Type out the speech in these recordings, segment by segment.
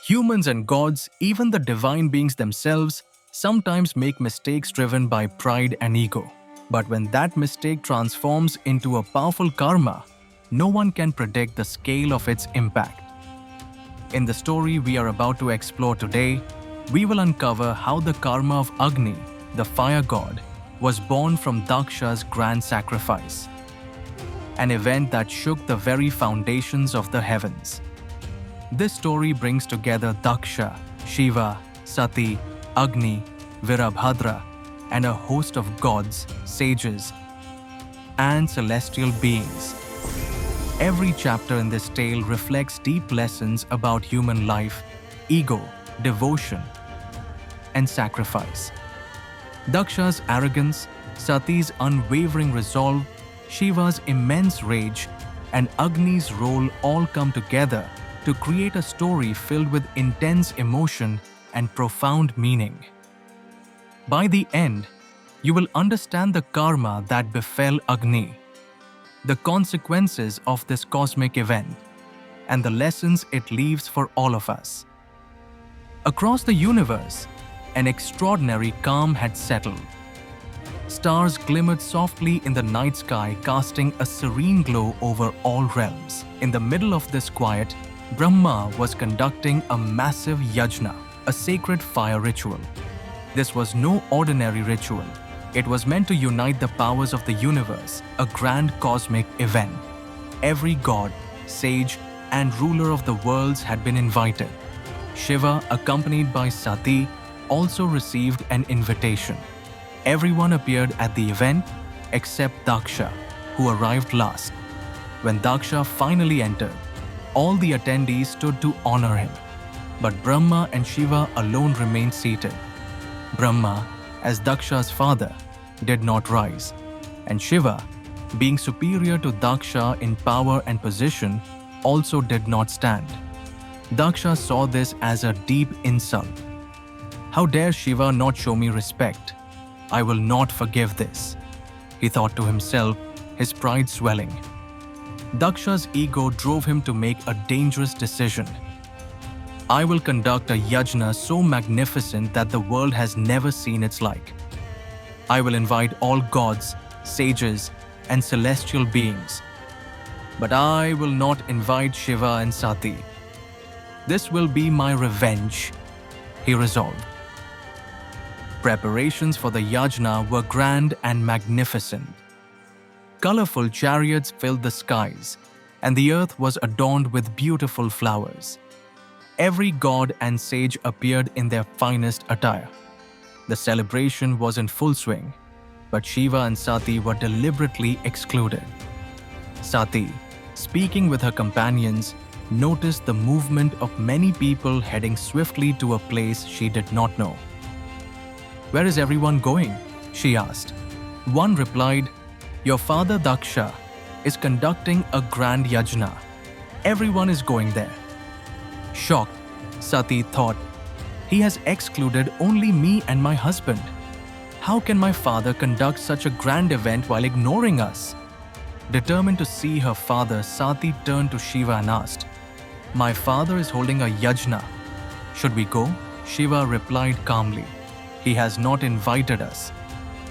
Humans and gods, even the divine beings themselves, sometimes make mistakes driven by pride and ego. But when that mistake transforms into a powerful karma, no one can predict the scale of its impact. In the story we are about to explore today, we will uncover how the karma of Agni, the fire god, was born from Daksha's grand sacrifice, an event that shook the very foundations of the heavens. This story brings together Daksha, Shiva, Sati, Agni, Virabhadra, and a host of gods, sages, and celestial beings. Every chapter in this tale reflects deep lessons about human life, ego, devotion, and sacrifice. Daksha's arrogance, Sati's unwavering resolve, Shiva's immense rage, and Agni's role all come together to create a story filled with intense emotion and profound meaning. By the end, you will understand the karma that befell Agni, the consequences of this cosmic event, and the lessons it leaves for all of us. Across the universe, an extraordinary calm had settled. Stars glimmered softly in the night sky, casting a serene glow over all realms. In the middle of this quiet, Brahma was conducting a massive yajna, a sacred fire ritual. This was no ordinary ritual. It was meant to unite the powers of the universe, a grand cosmic event. Every god, sage, and ruler of the worlds had been invited. Shiva, accompanied by Sati, also received an invitation. Everyone appeared at the event except Daksha, who arrived last. When Daksha finally entered, all the attendees stood to honor him. But Brahma and Shiva alone remained seated. Brahma, as Daksha's father, did not rise, and Shiva, being superior to Daksha in power and position, also did not stand. Daksha saw this as a deep insult. How dare Shiva not show me respect? I will not forgive this, he thought to himself, his pride swelling. Daksha's ego drove him to make a dangerous decision. I will conduct a yajna so magnificent that the world has never seen its like. I will invite all gods, sages, and celestial beings. But I will not invite Shiva and Sati. This will be my revenge, he resolved. Preparations for the yajna were grand and magnificent. Colorful chariots filled the skies, and the earth was adorned with beautiful flowers. Every god and sage appeared in their finest attire. The celebration was in full swing, but Shiva and Sati were deliberately excluded. Sati, speaking with her companions, noticed the movement of many people heading swiftly to a place she did not know. "Where is everyone going?" she asked. One replied, "Your father Daksha is conducting a grand yajna. Everyone is going there." Shocked, Sati thought, "He has excluded only me and my husband. How can my father conduct such a grand event while ignoring us?" Determined to see her father, Sati turned to Shiva and asked, "My father is holding a yajna. Should we go?" Shiva replied calmly, "He has not invited us.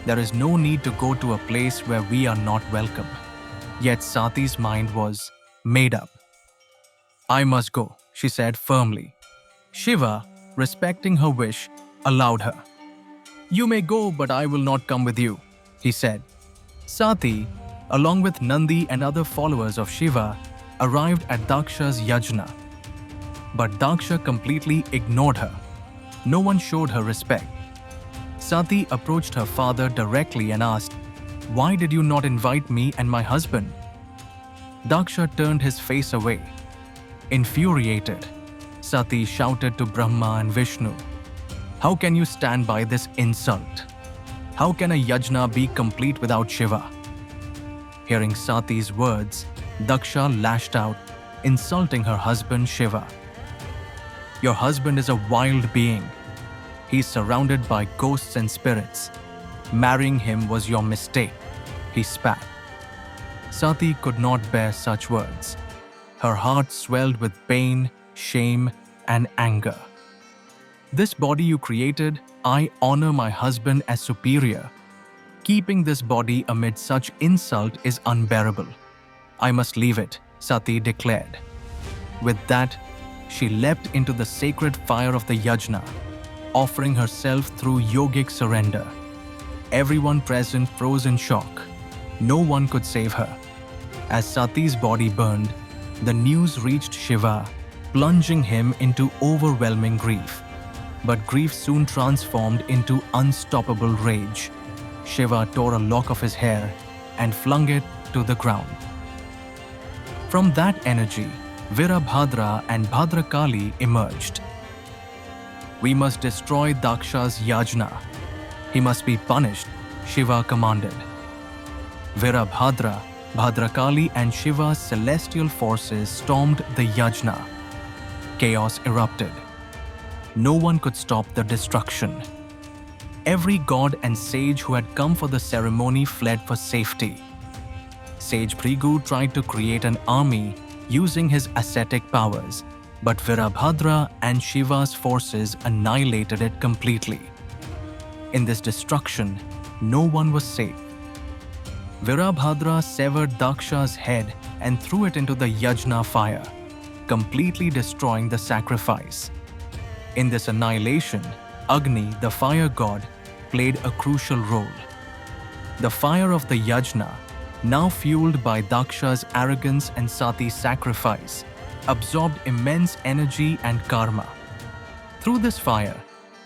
There is no need to go to a place where we are not welcome." Yet Sati's mind was made up. "I must go," she said firmly. Shiva, respecting her wish, allowed her. "You may go, but I will not come with you," he said. Sati, along with Nandi and other followers of Shiva, arrived at Daksha's yajna. But Daksha completely ignored her. No one showed her respect. Sati approached her father directly and asked, "Why did you not invite me and my husband?" Daksha turned his face away. Infuriated, Sati shouted to Brahma and Vishnu, "How can you stand by this insult? How can a yajna be complete without Shiva?" Hearing Sati's words, Daksha lashed out, insulting her husband Shiva. "Your husband is a wild being. He's surrounded by ghosts and spirits. Marrying him was your mistake," he spat. Sati could not bear such words. Her heart swelled with pain, shame, and anger. This body you created, I honor my husband as superior. Keeping this body amid such insult is unbearable. I must leave it, Sati declared. With that, she leapt into the sacred fire of the yajna, offering herself through yogic surrender. Everyone present froze in shock. No one could save her. As Sati's body burned, the news reached Shiva, plunging him into overwhelming grief. But grief soon transformed into unstoppable rage. Shiva tore a lock of his hair and flung it to the ground. From that energy, Virabhadra and Bhadrakali emerged. We must destroy Daksha's yajna. He must be punished, Shiva commanded. Virabhadra, Bhadrakali and Shiva's celestial forces stormed the yajna. Chaos erupted. No one could stop the destruction. Every god and sage who had come for the ceremony fled for safety. Sage Phrigu tried to create an army using his ascetic powers, but Virabhadra and Shiva's forces annihilated it completely. In this destruction, no one was safe. Virabhadra severed Daksha's head and threw it into the yajna fire, completely destroying the sacrifice. In this annihilation, Agni, the fire god, played a crucial role. The fire of the yajna, now fueled by Daksha's arrogance and Sati's sacrifice, absorbed immense energy and karma. Through this fire,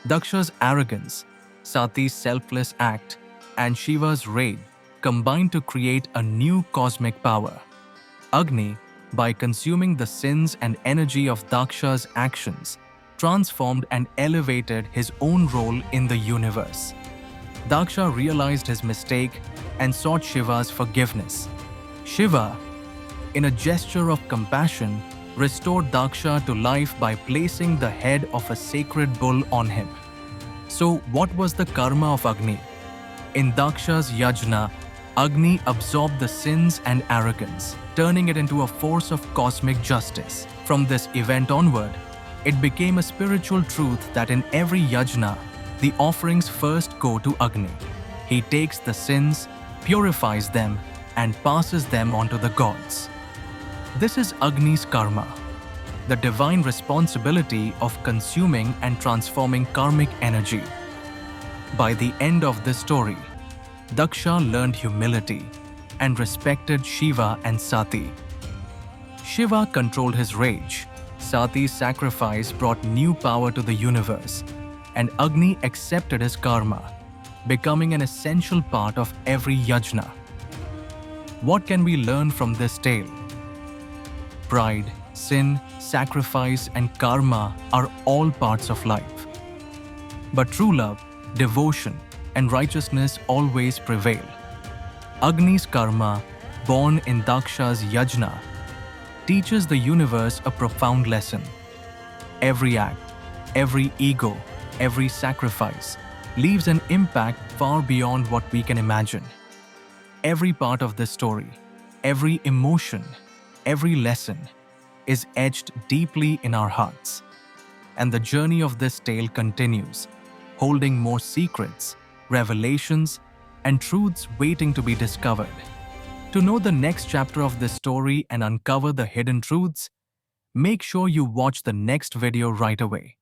Daksha's arrogance, Sati's selfless act, and Shiva's rage combined to create a new cosmic power. Agni, by consuming the sins and energy of Daksha's actions, transformed and elevated his own role in the universe. Daksha realized his mistake and sought Shiva's forgiveness. Shiva, in a gesture of compassion, restored Daksha to life by placing the head of a sacred bull on him. So, what was the karma of Agni? In Daksha's yajna, Agni absorbed the sins and arrogance, turning it into a force of cosmic justice. From this event onward, it became a spiritual truth that in every yajna, the offerings first go to Agni. He takes the sins, purifies them, and passes them on to the gods. This is Agni's karma, the divine responsibility of consuming and transforming karmic energy. By the end of this story, Daksha learned humility and respected Shiva and Sati. Shiva controlled his rage, Sati's sacrifice brought new power to the universe, and Agni accepted his karma, becoming an essential part of every yajna. What can we learn from this tale? Pride, sin, sacrifice, and karma are all parts of life. But true love, devotion, and righteousness always prevail. Agni's karma, born in Daksha's yajna, teaches the universe a profound lesson. Every act, every ego, every sacrifice leaves an impact far beyond what we can imagine. Every part of this story, every emotion, every lesson is etched deeply in our hearts. And the journey of this tale continues, holding more secrets, revelations, and truths waiting to be discovered. To know the next chapter of this story and uncover the hidden truths, make sure you watch the next video right away.